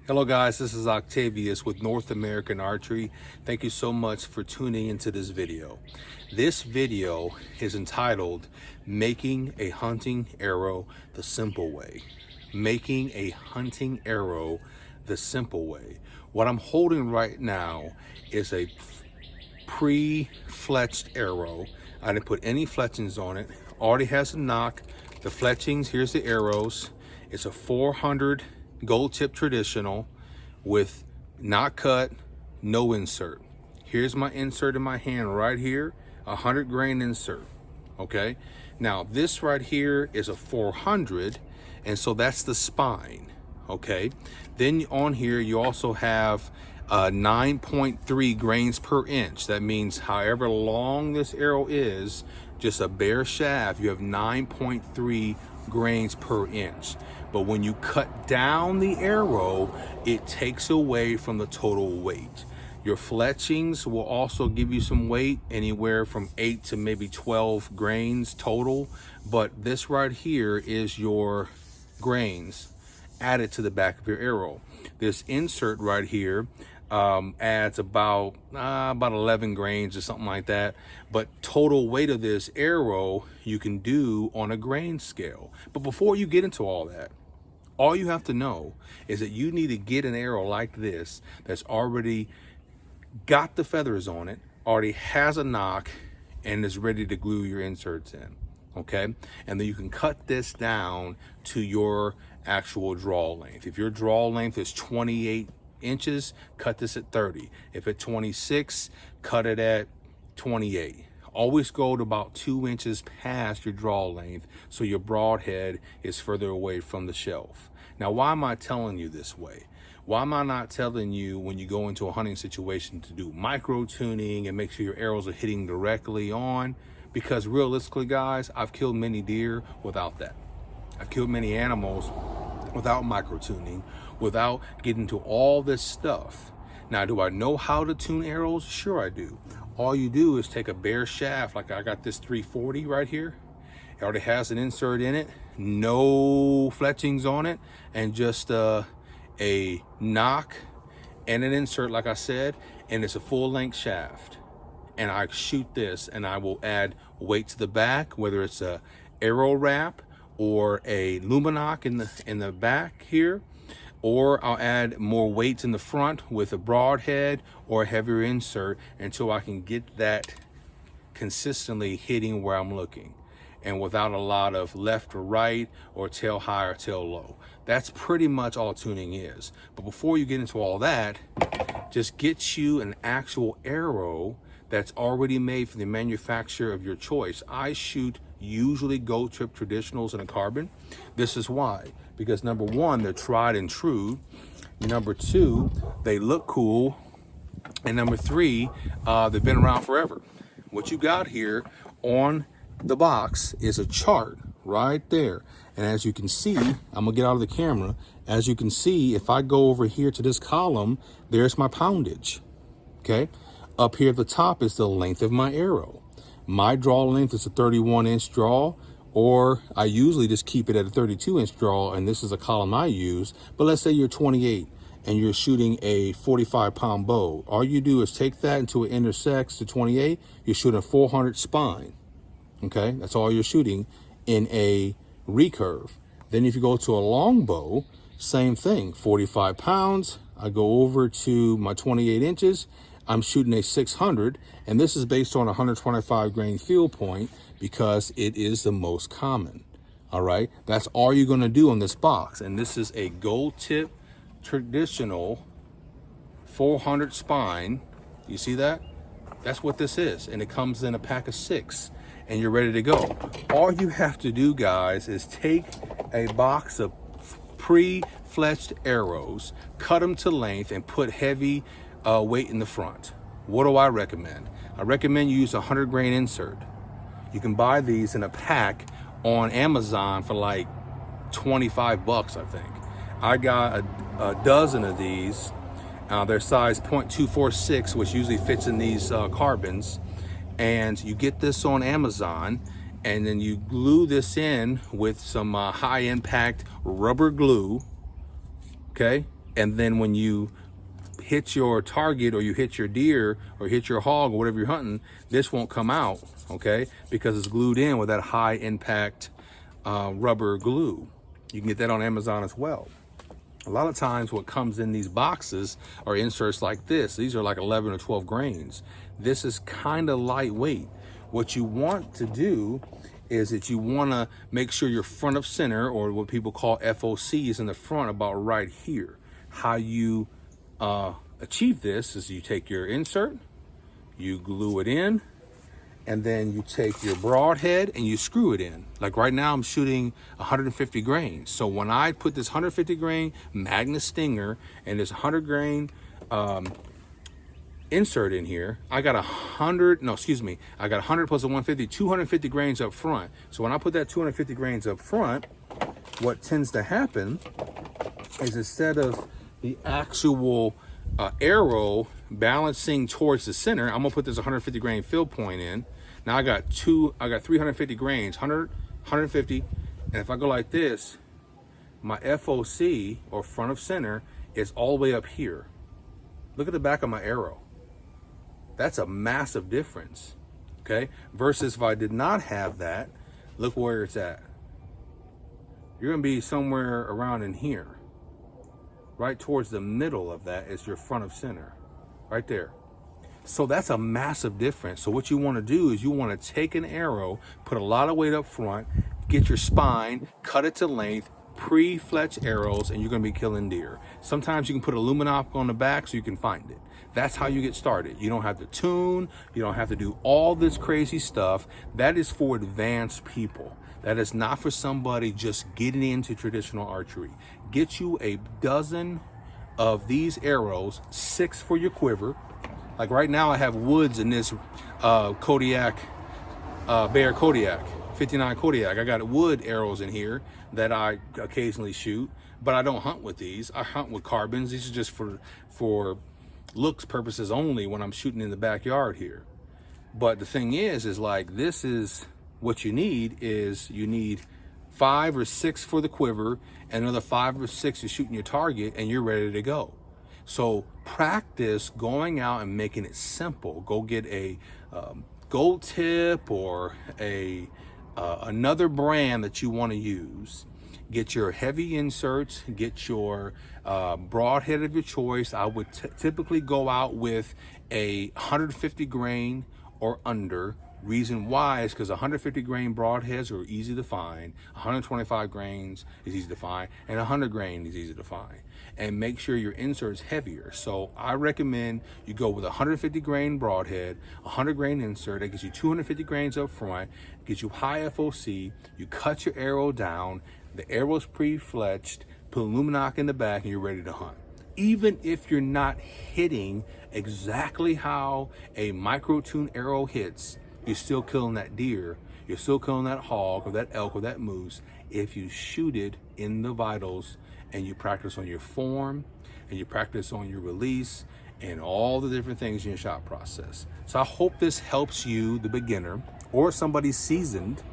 Hello guys, this is Octavius with North American Archery. Thank you so much for tuning into this video. This video is entitled Making a Hunting Arrow the Simple Way. Making a hunting arrow the simple way. What I'm holding right now is a pre-fletched arrow. I didn't put any fletchings on it. Already has a nock. The fletchings, here's the arrows. It's a 400 gold tip traditional with not cut, no insert. Here's my insert in my hand right here, 100 grain insert. Okay, now this right here is a 400, and so that's the spine. Okay, then on here you also have 9.3 grains per inch. That means however long this arrow is, just a bare shaft, you have 9.3 grains per inch. But when you cut down the arrow, it takes away from the total weight. Your fletchings will also give you some weight, anywhere from 8 to maybe 12 grains total. But this right here is your grains added to the back of your arrow. This insert right here adds about 11 grains or something like that. But total weight of this arrow you can do on a grain scale. But before you get into all that, all you have to know is that you need to get an arrow like this that's already got the feathers on it, already has a nock, and is ready to glue your inserts in. Okay, and then you can cut this down to your actual draw length. If your draw length is 28 inches, cut this at 30. If it's 26, cut it at 28. Always go to about 2 inches past your draw length so your broadhead is further away from the shelf. Now, why am I telling you this way? Why am I not telling you when you go into a hunting situation to do micro tuning and make sure your arrows are hitting directly on? Because realistically, guys, I've killed many deer without that. I've killed many animals without micro tuning, without getting to all this stuff. Now, do I know how to tune arrows? Sure I do. All you do is take a bare shaft, like I got this 340 right here. It already has an insert in it, no fletchings on it, and just a nock and an insert, like I said, and it's a full length shaft. And I shoot this, and I will add weight to the back, whether it's a arrow wrap or a Lumenok in the back here, or I'll add more weights in the front with a broadhead or a heavier insert until I can get that consistently hitting where I'm looking, and without a lot of left or right or tail high or tail low. That's pretty much all tuning is. But before you get into all that, just get you an actual arrow that's already made for the manufacturer of your choice. I shoot usually gold tip traditionals in a carbon. This is why, because number one, they're tried and true. Number two, they look cool. And number three, they've been around forever. What you got here on the box is a chart right there. And as you can see, I'm gonna get out of the camera. As you can see, if I go over here to this column, there's my poundage, okay? Up here at the top is the length of my arrow. My draw length is a 31-inch draw, or I usually just keep it at a 32-inch draw, and this is a column I use. But let's say you're 28 and you're shooting a 45-pound bow. All you do is take that until it intersects to 28. You're shooting 400 spine, okay? That's all you're shooting in a recurve. Then if you go to a long bow, same thing, 45 pounds. I go over to my 28 inches. I'm shooting a 600, and this is based on 125 grain field point because it is the most common. All right, that's all you're going to do on this box. And this is a gold tip traditional 400 spine. You see that? That's what this is. And it comes in a pack of 6, and you're ready to go. All you have to do, guys, is take a box of pre-fletched arrows, cut them to length, and put heavy weight in the front. What do I recommend? I recommend you use a 100 grain insert. You can buy these in a pack on Amazon for like 25 bucks, I think. I got a dozen of these. They're size .246, which usually fits in these carbons. And you get this on Amazon, and then you glue this in with some high impact rubber glue. Okay, And then when you hit your target, or you hit your deer, or hit your hog, or whatever you're hunting, this won't come out, okay? Because it's glued in with that high impact rubber glue. You can get that on Amazon as well. A lot of times what comes in these boxes are inserts like this. These are like 11 or 12 grains. This is kind of lightweight. What you want to do is that you want to make sure your front of center, or what people call FOC, is in the front about right here. How you achieve this is you take your insert, you glue it in, and then you take your broadhead and you screw it in. Like right now I'm shooting 150 grains. So when I put this 150 grain Magnus Stinger and this 100 grain insert in here, I got 100 plus a 150, 250 grains up front. So when I put that 250 grains up front, what tends to happen is, instead of the actual arrow balancing towards the center, I'm gonna put this 150 grain fill point in. Now I got 350 grains, 100, 150, and if I go like this, my FOC, or front of center, is all the way up here. Look at the back of my arrow. That's a massive difference, okay? Versus if I did not have that, look where it's at. You're gonna be somewhere around in here. Right towards the middle of that is your front of center, right there. So that's a massive difference. So what you want to do is you want to take an arrow, put a lot of weight up front, get your spine, cut it to length, pre-fletch arrows, and you're going to be killing deer. Sometimes you can put a luminop on the back so you can find it. That's how you get started. You don't have to tune. You don't have to do all this crazy stuff. That is for advanced people. That is not for somebody just getting into traditional archery. Get you a dozen of these arrows, 6 for your quiver. Like right now I have woods in this Kodiak, Bear Kodiak, 59 Kodiak. I got wood arrows in here that I occasionally shoot, but I don't hunt with these. I hunt with carbons. These are just for looks purposes only when I'm shooting in the backyard here. But the thing is like, this is what you need. Is you need 5 or 6 for the quiver, and another 5 or 6 is shooting your target, and you're ready to go. So practice going out and making it simple. Go get a gold tip, or another brand that you want to use. Get your heavy inserts, get your broadhead of your choice. I would typically go out with a 150 grain or under. Reason why is because 150 grain broadheads are easy to find, 125 grains is easy to find, and 100 grain is easy to find. And make sure your insert's heavier. So I recommend you go with 150 grain broadhead, 100 grain insert. That gives you 250 grains up front, gets you high FOC. You cut your arrow down, the arrow's pre-fletched, put a luminoc in the back, and you're ready to hunt. Even if you're not hitting exactly how a micro tune arrow hits, you're still killing that deer, you're still killing that hog or that elk or that moose if you shoot it in the vitals, and you practice on your form, and you practice on your release, and all the different things in your shot process. So I hope this helps you, the beginner, or somebody seasoned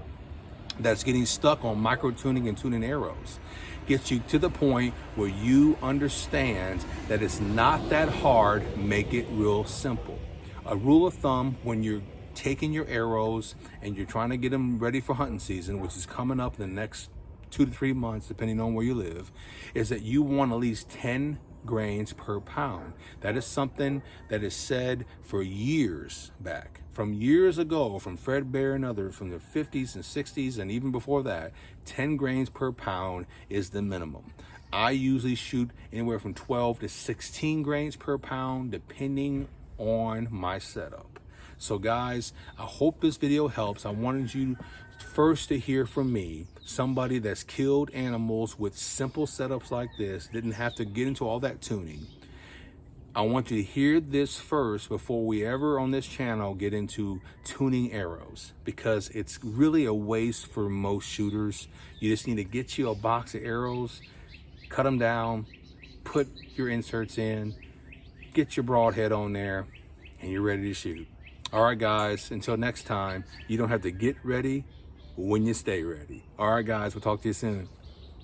that's getting stuck on micro tuning and tuning arrows. Gets you to the point where you understand that it's not that hard. Make it real simple. A rule of thumb when you're taking your arrows and you're trying to get them ready for hunting season, which is coming up in the next 2 to 3 months, depending on where you live, is that you want at least 10 grains per pound. That is something that is said for years back, from years ago, from Fred Bear and others, from the 50s and 60s, and even before that. 10 grains per pound is the minimum. I usually shoot anywhere from 12 to 16 grains per pound, depending on my setup. So guys, I hope this video helps. I wanted you first to hear from me, somebody that's killed animals with simple setups like this, didn't have to get into all that tuning. I want you to hear this first before we ever on this channel get into tuning arrows, because it's really a waste for most shooters. You just need to get you a box of arrows, cut them down, put your inserts in, get your broadhead on there, and you're ready to shoot. All right, guys, until next time, you don't have to get ready when you stay ready. All right, guys, we'll talk to you soon.